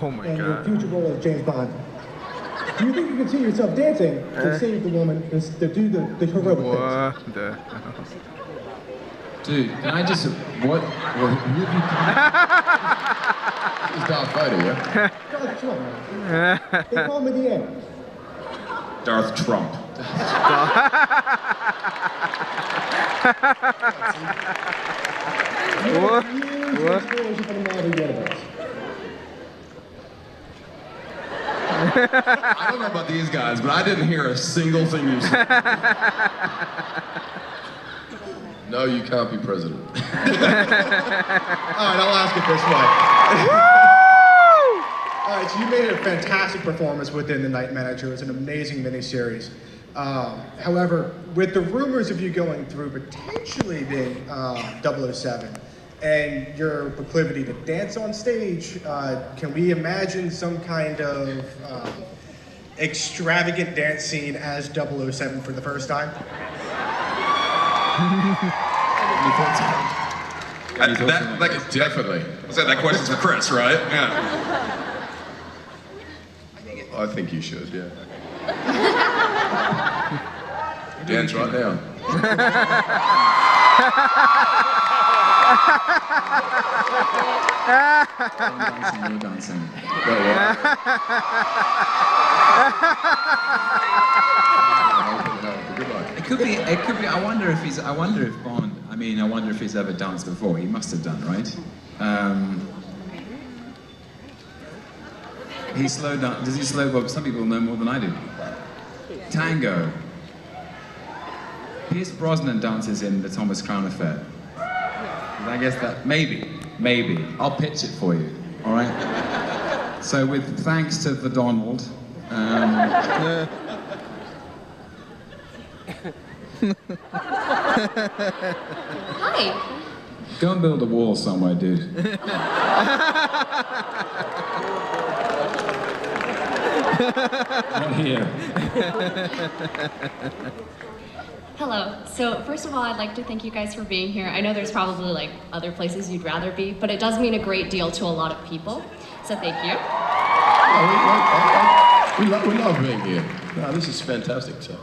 Oh my and your God. future role as James Bond. Do you think you can see yourself dancing to save the woman and to do the heroic things? What the? Dude, can I just... What who have you... It's Darth Vader, yeah? Darth Trump. They call him at the end. Darth Trump. What? Huge inspiration for the Marvel Universe. I don't know about these guys, but I didn't hear a single thing you said. No, you can't be president. All right, I'll ask it this way. All right, so you made a fantastic performance within The Night Manager. It was an amazing miniseries. However, with the rumors of you going through potentially being 007 and your proclivity to dance on stage, can we imagine some kind of extravagant dance scene as 007 for the first time? Definitely. That question's for Chris, right? Yeah. I think you should, yeah. Dance right now. I'm dancing, you're dancing. Good luck. It could be, I wonder if Bond, I wonder if he's ever danced before. He must have done, right? He slowed down, does he slow bob? Some people know more than I do. Tango. Pierce Brosnan dances in The Thomas Crown Affair. I guess that, maybe. I'll pitch it for you, all right? So with thanks to the Donald, Hi. go and build a wall somewhere, dude. Not here. Hello. So first of all, I'd like to thank you guys for being here. I know there's probably like other places you'd rather be, but it does mean a great deal to a lot of people. So thank you. We love being here. No, this is fantastic. So.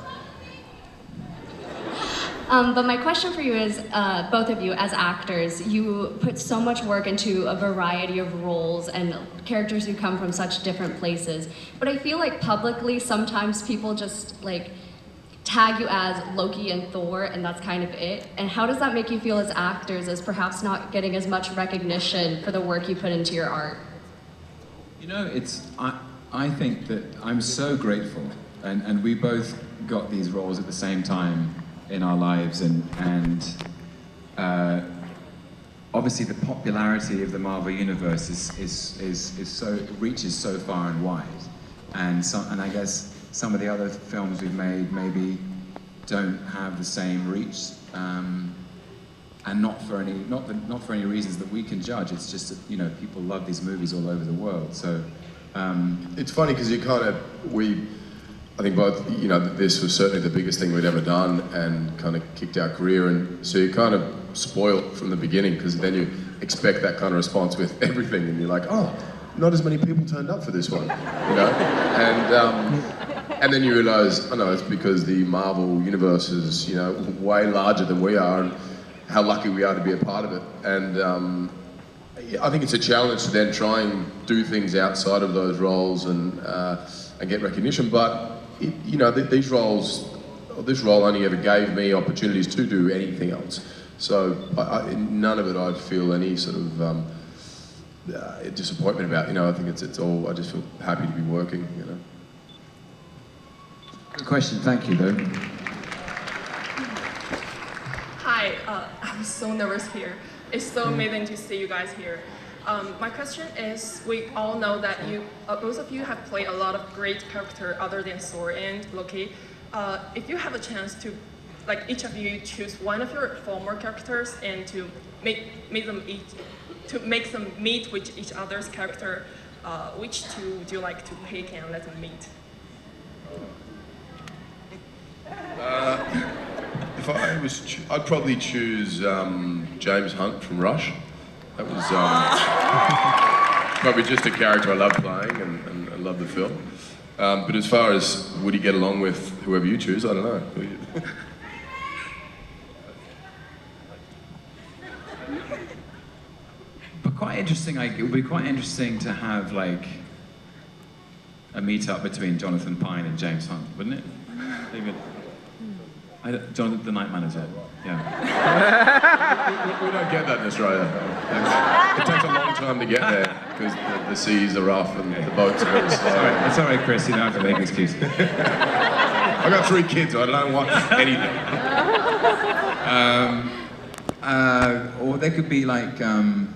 But my question for you is, both of you as actors, you put so much work into a variety of roles and characters who come from such different places. But I feel like publicly, sometimes people just like tag you as Loki and Thor, and that's kind of it. And how does that make you feel as actors, as perhaps not getting as much recognition for the work you put into your art? You know, I think that I'm so grateful, and we both got these roles at the same time in our lives, and obviously the popularity of the Marvel Universe is so, it reaches so far and wide, and I guess some of the other films we've made maybe don't have the same reach, and not for any reasons that we can judge. It's just that, you know, people love these movies all over the world. So it's funny because I think both, you know, this was certainly the biggest thing we'd ever done and kind of kicked our career, and so you're kind of spoiled from the beginning because then you expect that kind of response with everything, and you're like, oh, not as many people turned up for this one, you know? And then you realise, oh no, it's because the Marvel universe is, you know, way larger than we are, and how lucky we are to be a part of it. And I think it's a challenge to then try and do things outside of those roles and get recognition, but you know, this role only ever gave me opportunities to do anything else. So none of it I'd feel any sort of disappointment about. You know, I think it's all, I just feel happy to be working, you know. good question, thank you though. Hi, I'm so nervous here. It's so amazing to see you guys here. My question is, we all know that both of you have played a lot of great characters other than Thor and Loki. If you have a chance to, like, each of you choose one of your former characters and to make them meet with each other's character, which two would you like to pick and let them meet? If I was, I'd probably choose James Hunt from Rush. That was probably just a character I love playing and I love the film. But as far as would he get along with whoever you choose, I don't know. But quite interesting. It would be quite interesting to have like a meet-up between Jonathan Pine and James Hunt, wouldn't it? David. Jonathan, the night manager. Yeah. We don't get that in Australia. It takes a long time to get there because the seas are rough and the boats are very slow. It's all right, Chris. You don't have to make excuses. I got 3 kids. I don't want anything. Or there could be like, oh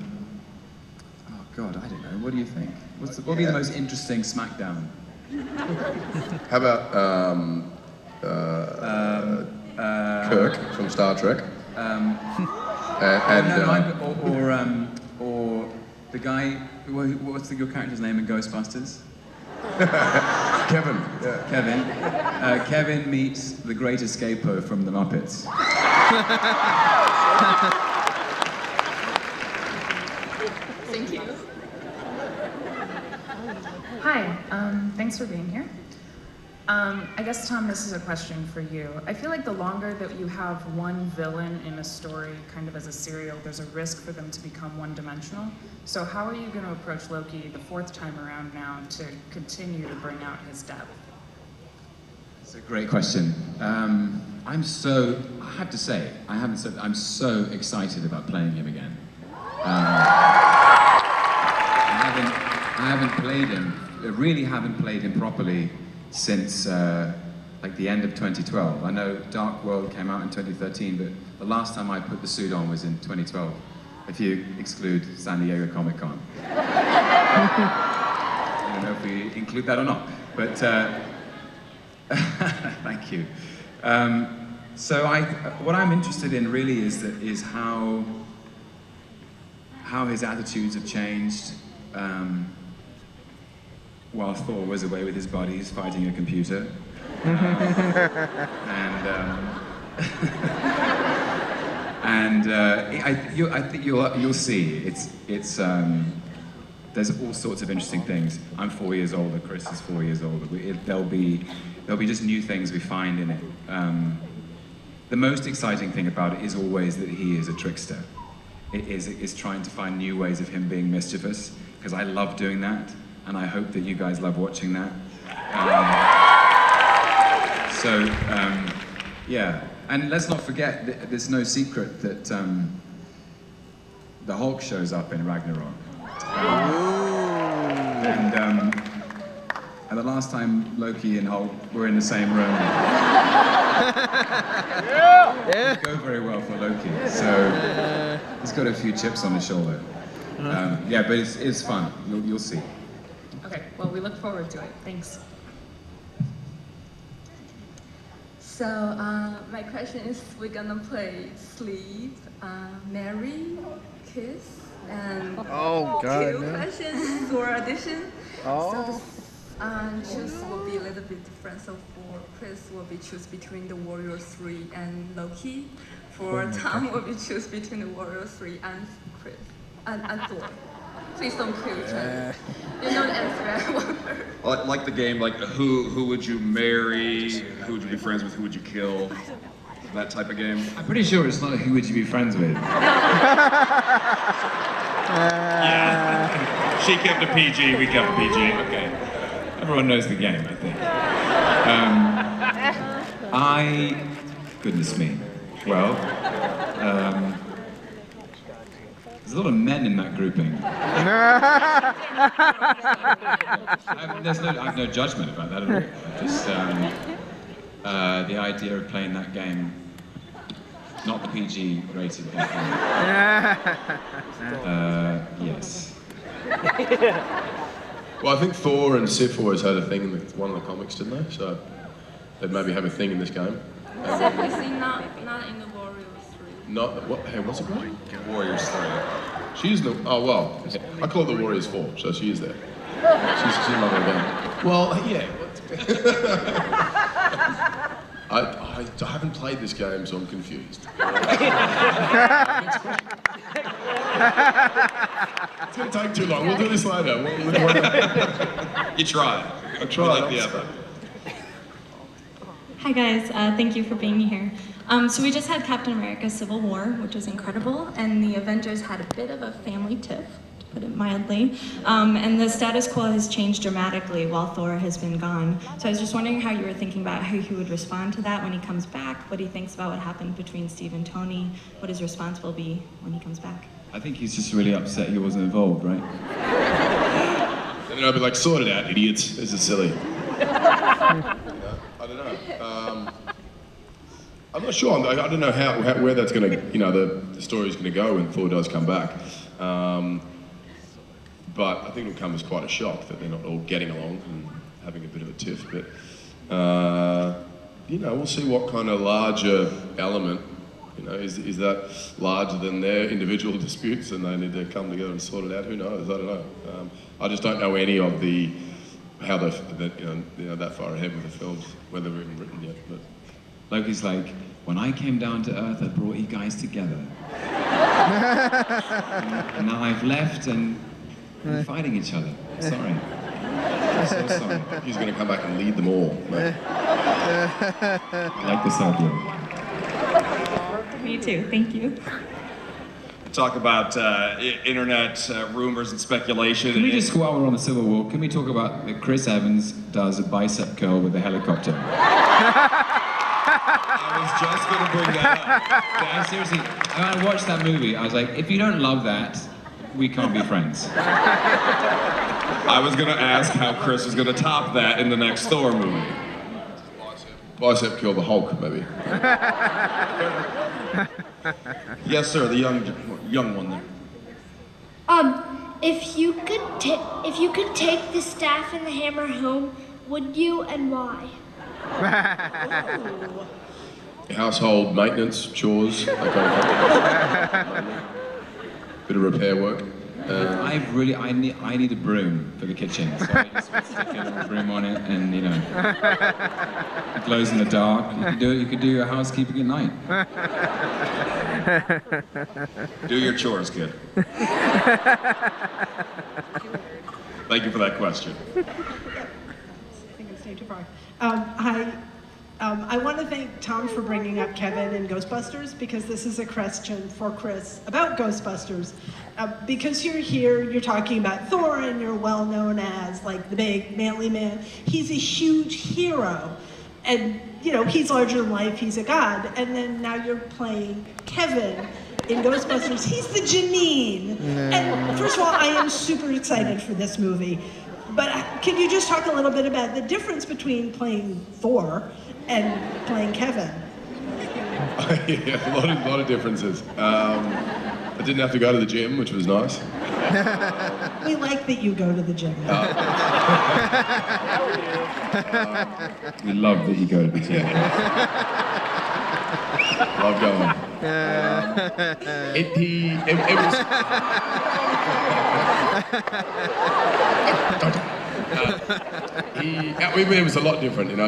God, I don't know. What do you think? What would be the most interesting SmackDown? How about Kirk from Star Trek? Or the guy. What's your character's name in Ghostbusters? Kevin. Yeah. Kevin. Kevin meets the Great Escapo from the Muppets. Thank you. Hi, thanks for being here. I guess, Tom, this is a question for you. I feel like the longer that you have one villain in a story, kind of as a serial, there's a risk for them to become one-dimensional. So how are you going to approach Loki the 4th time around now to continue to bring out his depth? It's a great question. I have to say, I'm so excited about playing him again. I haven't played him, I really haven't played him properly since like the end of 2012. I know Dark World came out in 2013, but the last time I put the suit on was in 2012, if you exclude San Diego Comic Con. I don't know if we include that or not, but thank you. So what I'm interested in really is how his attitudes have changed. While Thor was away with his buddies fighting a computer. I think you'll see. There's all sorts of interesting things. I'm 4 years older. Chris is 4 years older. There'll be just new things we find in it. The most exciting thing about it is always that he is a trickster. It is trying to find new ways of him being mischievous, because I love doing that. And I hope that you guys love watching that. Yeah. And let's not forget, there's no secret that the Hulk shows up in Ragnarok. And the last time Loki and Hulk were in the same room, it didn't go very well for Loki. So he's got a few chips on his shoulder. Yeah, but it's fun. You'll see. Okay, well, we look forward to it. Thanks. So my question is, we're gonna play Sleep, Marry, Kiss, and Kill questions for audition. So the choose will be a little bit different. So for Chris, will be choose between the Warrior 3 and Loki. For Tom, will be choose between the Warrior 3 and Chris and Thor. Please don't kill each other. You know the answer, I wonder. Like the game, like who would you marry? Who would you be friends with? Who would you kill? That type of game. I'm pretty sure it's not who would you be friends with. Yeah. She kept a PG, we kept a PG. Okay. Everyone knows the game, I think. Goodness me. Well, there's a lot of men in that grouping. I have no judgment about that at all. Just the idea of playing that game, not the PG rated. Yes. Well, I think Thor and Sif always had a thing in one of the comics, didn't they? So they'd maybe have a thing in this game. Sif is not in the Warriors 3. Not what? Hey, what's it called? Warriors 3. She's the. Oh well, I call it the Warriors 4, so she is there. She's not in the game. Well, yeah. I I haven't played this game, so I'm confused. It's going to take too long. We'll do this later. You try. I tried. Like the effort. Hi guys, thank you for being here. So we just had Captain America Civil War, which was incredible, and the Avengers had a bit of a family tiff, to put it mildly. And the status quo has changed dramatically while Thor has been gone. So I was just wondering how you were thinking about how he would respond to that when he comes back, what he thinks about what happened between Steve and Tony, what his response will be when he comes back. I think he's just really upset he wasn't involved, right? And then I'll be like, sort it out, idiots. This is silly. I don't know. I'm not sure. I don't know where that's going to, the story's going to go when Thor does come back. But I think it'll come as quite a shock that they're not all getting along and having a bit of a tiff. But, we'll see what kind of larger element, is that larger than their individual disputes and they need to come together and sort it out? Who knows? I don't know. I just don't know any of how they're that far ahead with the films, whether they're even written yet. But Loki's like, when I came down to Earth, I brought you guys together. and now I've left and we're fighting each other. Sorry. I'm so sorry. He's going to come back and lead them all. Mate. I like this idea. Me too, thank you. Talk about internet rumors and speculation. Can we just, while we're on the Civil War, can we talk about that Chris Evans does a bicep curl with a helicopter? I was just going to bring that up. Yeah, seriously, when I watched that movie, I was like, if you don't love that, we can't be friends. I was going to ask how Chris was going to top that in the next Thor movie. Bicep kill the Hulk, maybe. Yes, sir, the young one there. If you could take the staff and the hammer home, would you, and why? Household maintenance, chores, that kind of thing. Bit of repair work. I need a broom for the kitchen, so I just stick a broom on it, and it glows in the dark. You could do your housekeeping at night. Do your chores, kid. Thank you for that question. I think it's too far. I want to thank Tom for bringing up Kevin and Ghostbusters, because this is a question for Chris about Ghostbusters. Because you're here, you're talking about Thor, and you're well known as like the big manly man. He's a huge hero, and he's larger than life. He's a god. And then now you're playing Kevin in Ghostbusters. He's the Janine. And first of all, I am super excited for this movie. But can you just talk a little bit about the difference between playing Thor and playing Kevin? Yeah, a lot of differences. I didn't have to go to the gym, which was nice. We like that you go to the gym. We love that you go to the gym. Love going. It was a lot different, and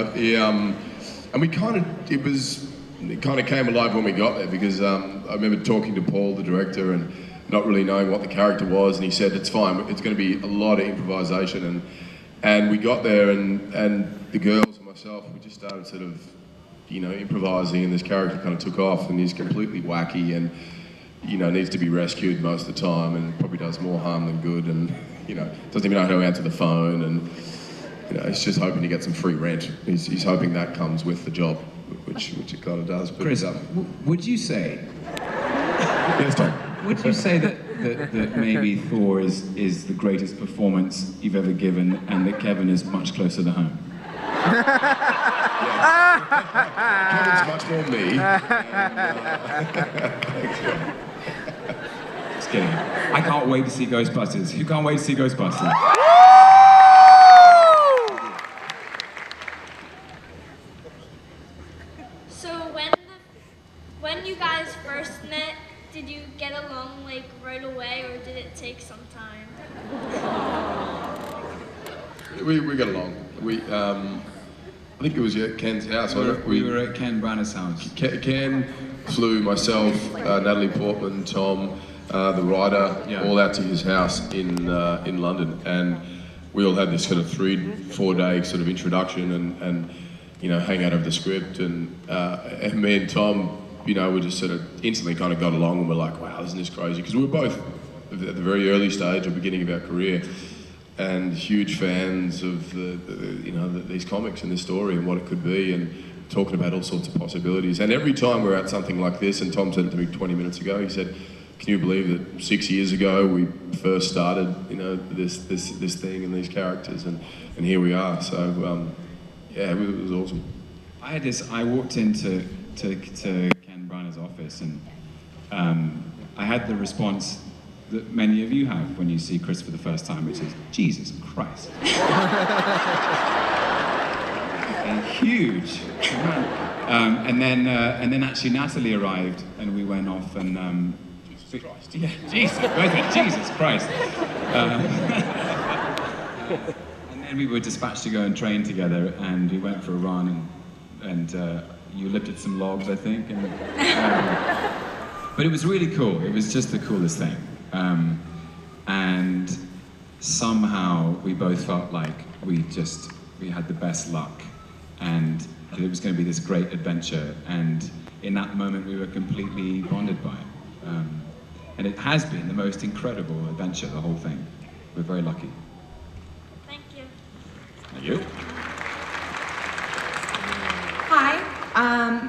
it kind of came alive when we got there, because I remember talking to Paul, the director, and not really knowing what the character was, and he said, it's fine, it's going to be a lot of improvisation, and we got there, and the girls and myself, we just started sort of, improvising, and this character kind of took off, and he's completely wacky, and, needs to be rescued most of the time, and probably does more harm than good, and, doesn't even know how to answer the phone, and, he's just hoping to get some free rent. He's hoping that comes with the job, which it kind of does. But Chris, would you say? Yes, Tom. Would you say that maybe Thor is the greatest performance you've ever given, and that Kevin is much closer to home? Kevin's much more me. Just kidding. I can't wait to see Ghostbusters. Who can't wait to see Ghostbusters? So when you guys first met, did you get along like right away, or did it take some time? We got along. I think it was at Ken's house. We were at Ken Branag's house. Ken flew myself, Natalie Portman, Tom, the writer, all out to his house in London, and we all had this sort of 3-4 day sort of introduction and you know, hang out of the script, and me and Tom, you know, we just sort of instantly kind of got along, and we're like, wow, isn't this crazy? Because we were both at the very early stage or beginning of our career, and huge fans of these comics and this story and what it could be, and talking about all sorts of possibilities. And every time we're at something like this, and Tom said it to me 20 minutes ago, he said, "Can you believe that 6 years ago we first started, you know, this thing and these characters, and here we are." So yeah, it was awesome. I walked into Ken Branag's office, and I had the response that many of you have when you see Chris for the first time, which is, Jesus Christ. Huge. And then actually Natalie arrived, and we went off and yeah, Jesus Christ. And then we were dispatched to go and train together, and we went for a run, and you lifted some logs, I think. But it was really cool. It was just the coolest thing. And somehow we both felt like we had the best luck, and that it was going to be this great adventure. And in that moment, we were completely bonded by it. And it has been the most incredible adventure, the whole thing. We're very lucky. Thank you. Thank you. Hi.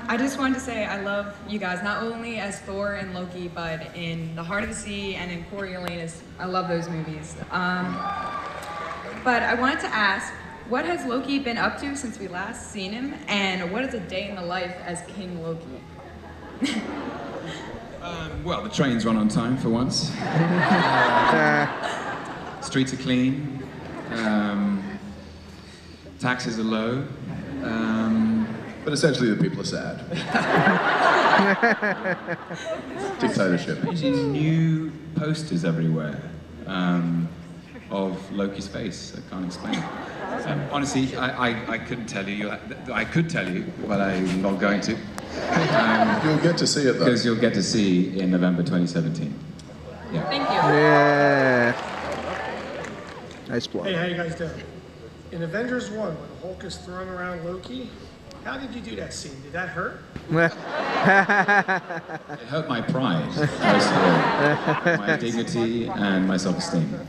I just wanted to say I love you guys, not only as Thor and Loki, but in The Heart of the Sea and in Coriolanus. I love those movies. But I wanted to ask, what has Loki been up to since we last seen him, and what is a day in the life as King Loki? Well, the trains run on time for once. Streets are clean. Taxes are low. But essentially the people are sad. Dictatorship. New posters everywhere of Loki's face. I can't explain it. Honestly, I couldn't tell you. I could tell you, but I'm not going to. You'll get to see it though. Because you'll get to see in November 2017. Yeah. Thank you. Yeah. Nice blow. Hey, how you guys doing? In Avengers 1, when Hulk is throwing around Loki, how did you do that scene? Did that hurt? It hurt my pride, personally, my dignity and my self-esteem.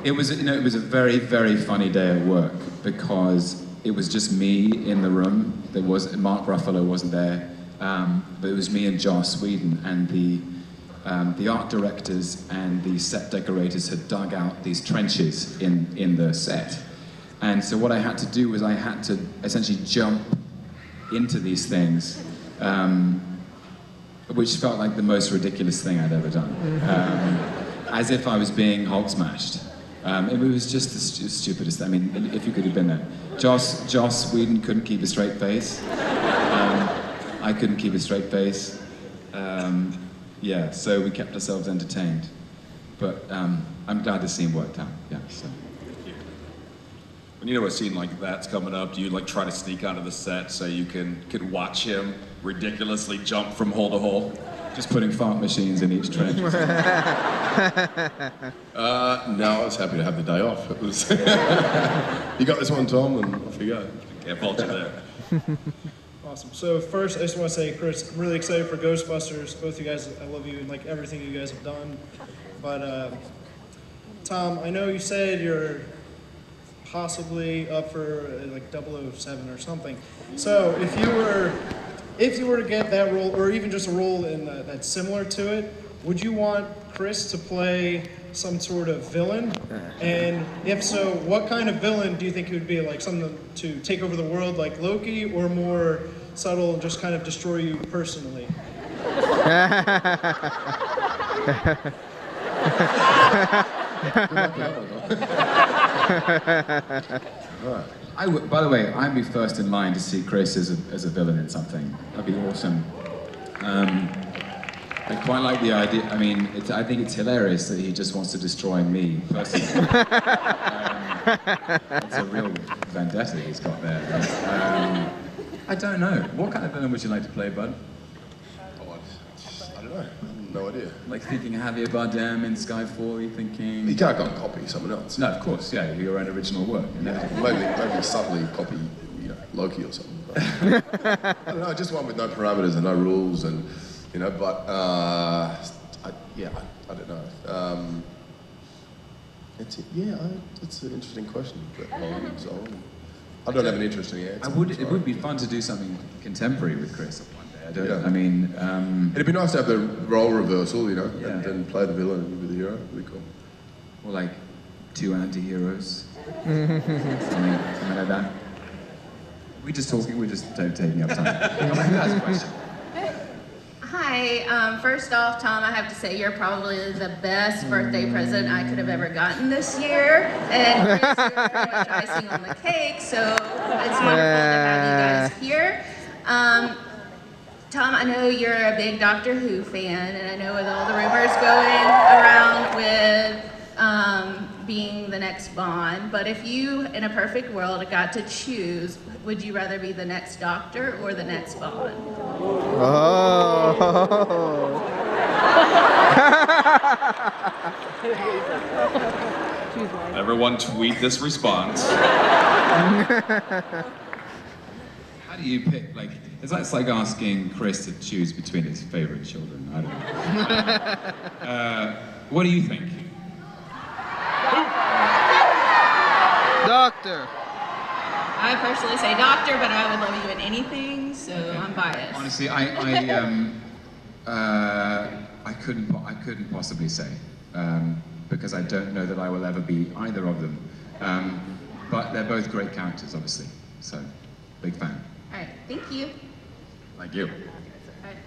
It was a very, very funny day at work because it was just me in the room. Mark Ruffalo wasn't there, but it was me and Joss Whedon, and the art directors and the set decorators had dug out these trenches in the set. And so what I had to do was I had to essentially jump into these things, which felt like the most ridiculous thing I'd ever done. As if I was being Hulk smashed. It was just the stupidest. I mean, if you could have been there. Joss Whedon couldn't keep a straight face. I couldn't keep a straight face. Yeah, so we kept ourselves entertained. But I'm glad the scene worked out. Yeah. So. When you know a scene like that's coming up, do you like try to sneak onto the set so you can watch him ridiculously jump from hole to hole? Just putting fart machines in each trench. No, I was happy to have the day off. It was you got this one, Tom, and off you go. Can't fault you there. Awesome. So first, I just want to say, Chris, I'm really excited for Ghostbusters. Both of you guys, I love you and like everything you guys have done. But Tom, I know you said you're possibly up for like 007 or something. So if you were to get that role, or even just a role in that's similar to it, would you want Chris to play some sort of villain? And if so, what kind of villain do you think it would be? Like something to take over the world like Loki, or more subtle and just kind of destroy you personally? By the way, I'd be first in line to see Chris as a villain in something. That'd be awesome. I quite like the idea. I mean, I think it's hilarious that he just wants to destroy me personally. It's a real vendetta he's got there. I don't know. What kind of villain would you like to play, Bud? I don't know. No idea. Like thinking Javier Bardem in Skyfall, you thinking... You can't go and copy someone else. No, of course, yeah, your own original work. Maybe subtly copy, Loki or something. I don't know, just one with no parameters and no rules, and but I don't know. It's an interesting question, but I don't have an interesting answer. It would be fun to do something contemporary with Chris one day. I mean, it'd be nice to have the role reversal, and then play the villain and be the hero. It'd be cool. Or like two anti-heroes. something like that. We're just taking up time. That's a question. Hi, first off, Tom, I have to say you're probably the best birthday present I could have ever gotten this year. And Chris, you're pretty much icing on the cake, so it's wonderful to have you guys here. Tom, I know you're a big Doctor Who fan, and I know with all the rumors going around with being the next Bond, but if you, in a perfect world, got to choose, would you rather be the next Doctor or the next Bond? Everyone tweet this response. How do you pick? Like, it's like asking Chris to choose between his favorite children. I don't know. What do you think? Doctor. I personally say Doctor, but I would love you in anything, so I'm biased. Honestly, I couldn't possibly say because I don't know that I will ever be either of them. But they're both great characters, obviously. So, big fan. All right, thank you. Thank you.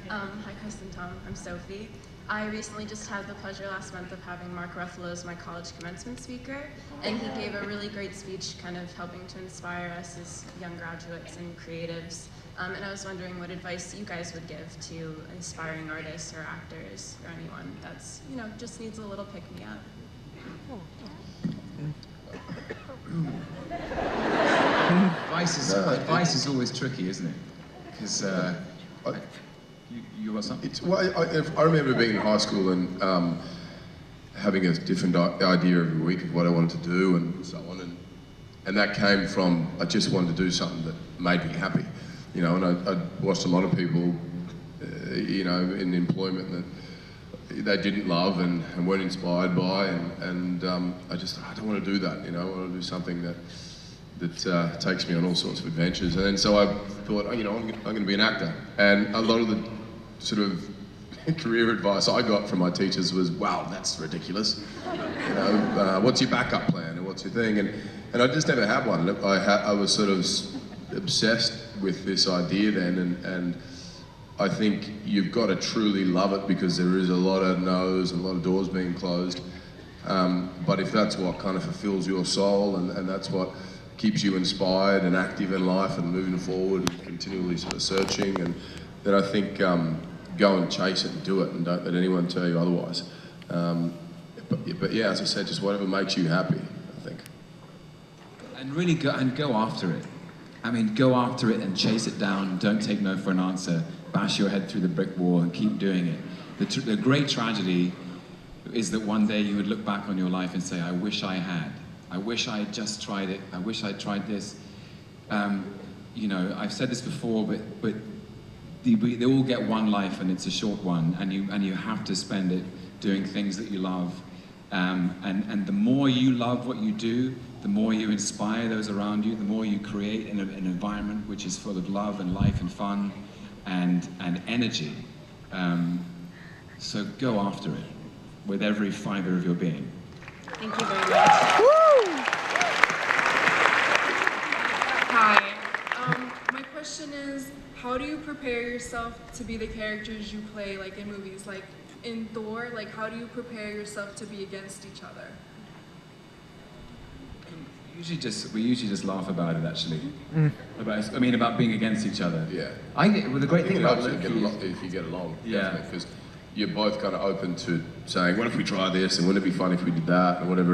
Hi, Chris and Tom. I'm Sophie. I recently just had the pleasure last month of having Mark Ruffalo as my college commencement speaker, and he gave a really great speech kind of helping to inspire us as young graduates and creatives. And I was wondering what advice you guys would give to aspiring artists or actors or anyone that's, just needs a little pick-me-up. Advice is always tricky, isn't it? Because you got something? I remember being in high school and having a different idea every week of what I wanted to do and so on, and that came from I just wanted to do something that made me happy, and I watched a lot of people, in employment that they didn't love and weren't inspired by, and I don't want to do that, I want to do something that takes me on all sorts of adventures. And then so I thought, I'm going to be an actor. And a lot of the sort of career advice I got from my teachers was, wow, that's ridiculous. What's your backup plan and what's your thing? And I just never had one. I was sort of obsessed with this idea then, and I think you've got to truly love it because there is a lot of no's and a lot of doors being closed. But if that's what kind of fulfills your soul and that's what keeps you inspired and active in life and moving forward and continually sort of searching, and then I think go and chase it and do it and don't let anyone tell you otherwise. But yeah, as I said, just whatever makes you happy, I think. And really go after it. I mean, go after it and chase it down. Don't take no for an answer. Bash your head through the brick wall and keep doing it. The great tragedy is that one day you would look back on your life and say, I wish I had. I wish I had just tried it. I wish I'd tried this. I've said this before, but they all get one life, and it's a short one, and you have to spend it doing things that you love. And the more you love what you do, the more you inspire those around you, the more you create an environment which is full of love and life and fun and energy. So go after it with every fiber of your being. Thank you very much. Woo! Hi. My question is, how do you prepare yourself to be the characters you play, like in movies, like in Thor? Like, how do you prepare yourself to be against each other? We usually just laugh about it, actually. About being against each other. Yeah. The great thing about Loki if you get along, yeah, because you're both kind of open to saying, what if we try this, and wouldn't it be fun if we did that, or whatever,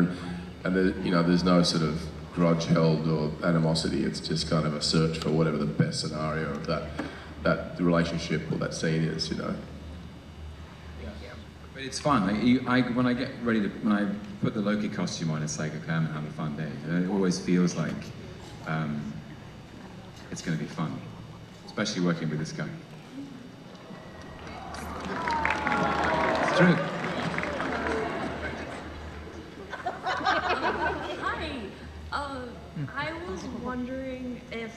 and there's no sort of grudge held or animosity. It's just kind of a search for whatever the best scenario of that relationship or that scene is, you know. But it's fun. When I put the Loki costume on, it's like, okay, I'm having a fun day. It always feels like it's going to be fun, especially working with this guy. It's true. Hi. I was wondering if,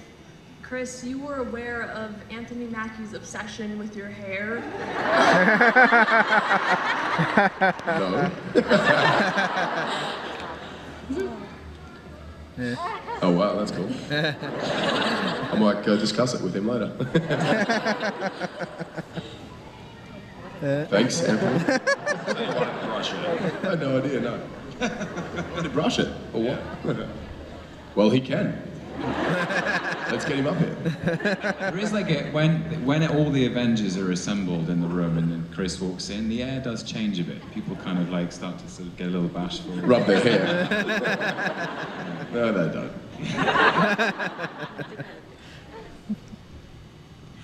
Chris, you were aware of Anthony Mackie's obsession with your hair? No. Oh wow, that's cool. I might go discuss it with him later. Thanks, Anthony. I had no idea, no. Did he brush it, or what? Well, he can. Let's get him up here. There is like when all the Avengers are assembled in the room and then Chris walks in, the air does change a bit. People kind of like start to sort of get a little bashful. Rub their hair. No, they don't.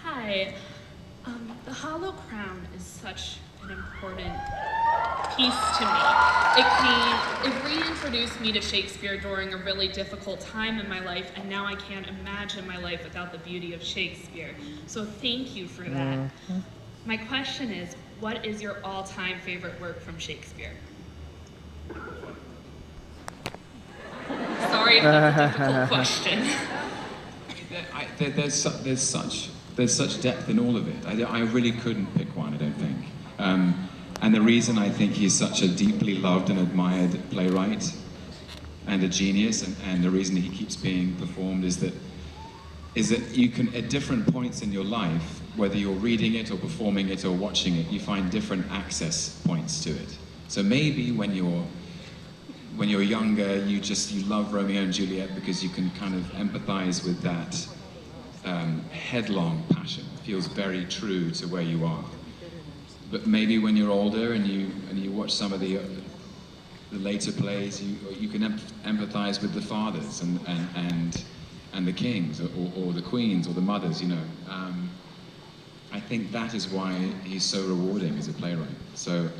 Hi. The Hollow Crown is such an important piece to me. It reintroduced me to Shakespeare during a really difficult time in my life, and now I can't imagine my life without the beauty of Shakespeare. So thank you for that. My question is, what is your all-time favorite work from Shakespeare? Sorry if that's a difficult question. There's such depth in all of it. I really couldn't pick one, I don't think. And the reason I think he's such a deeply loved and admired playwright and a genius, and the reason he keeps being performed is that you can, at different points in your life, whether you're reading it or performing it or watching it, you find different access points to it. So maybe when you're younger, you love Romeo and Juliet because you can kind of empathize with that headlong passion. It feels very true to where you are. But maybe when you're older and you watch some of the later plays, you can empathize with the fathers and the kings or the queens or the mothers, you know. I think that is why he's so rewarding as a playwright. So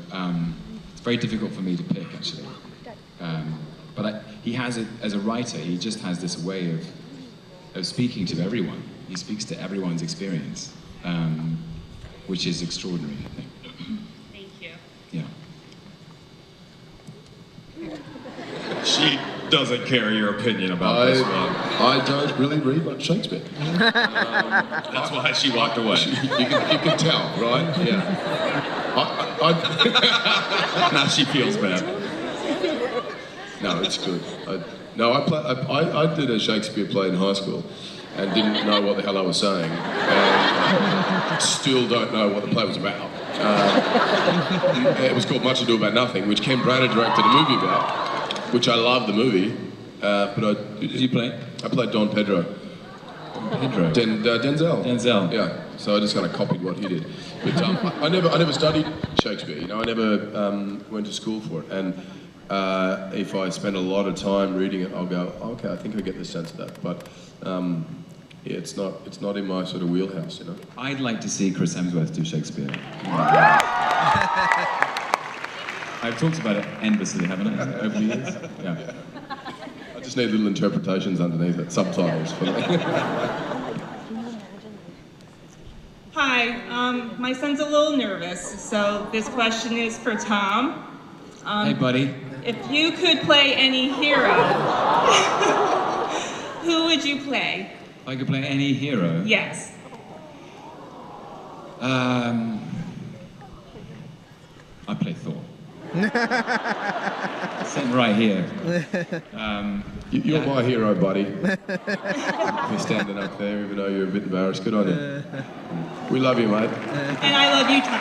it's very difficult for me to pick, actually. But he has it as a writer. He just has this way of speaking to everyone. He speaks to everyone's experience, which is extraordinary, I think. Thank you. Yeah. She doesn't care your opinion about this one. I don't really read much Shakespeare. That's why she walked away. You can tell, right? Yeah. Now she feels bad. No, it's good. I did a Shakespeare play in high school and didn't know what the hell I was saying. And still don't know what the play was about. It was called Much Ado About Nothing, which Ken Branagh directed a movie about, which I love the movie. But who did you play? I played Don Pedro. Pedro? Denzel. Denzel. Yeah. So I just kind of copied what he did. But I never studied Shakespeare. You know, I never went to school for it. And if I spend a lot of time reading it, I'll go, okay, I think I get the sense of that. But yeah, it's not in my sort of wheelhouse, you know. I'd like to see Chris Hemsworth do Shakespeare. I've talked about it endlessly, haven't I, over the years? Yeah. I just need little interpretations underneath it, subtitles for me. Hi, my son's a little nervous, so this question is for Tom. Hey, buddy. If you could play any hero, who would you play? If I could play any hero? Yes. I'd play Thor. Sitting right here. You're my hero, buddy. You're standing up there, even though you're a bit embarrassed. Good on you. We love you, mate. And I love you, Tom.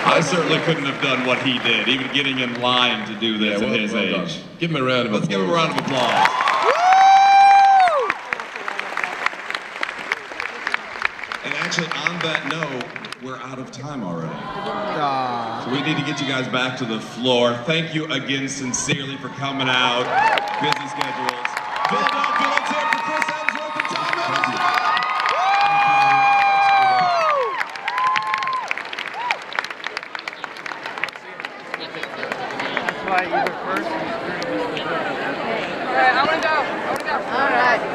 I certainly couldn't have done what he did, even getting in line to do this at his age. Done. Give him a round of applause. Let's give him a round of applause. And actually, on on that note, we're out of time already. Aw. So we need to get you guys back to the floor. Thank you again sincerely for coming out. Busy schedules. Philadelphia, let's hear it for Chris Hemsworth and Tom Hiddleston. That's why you were first. All right, I want to go. All right.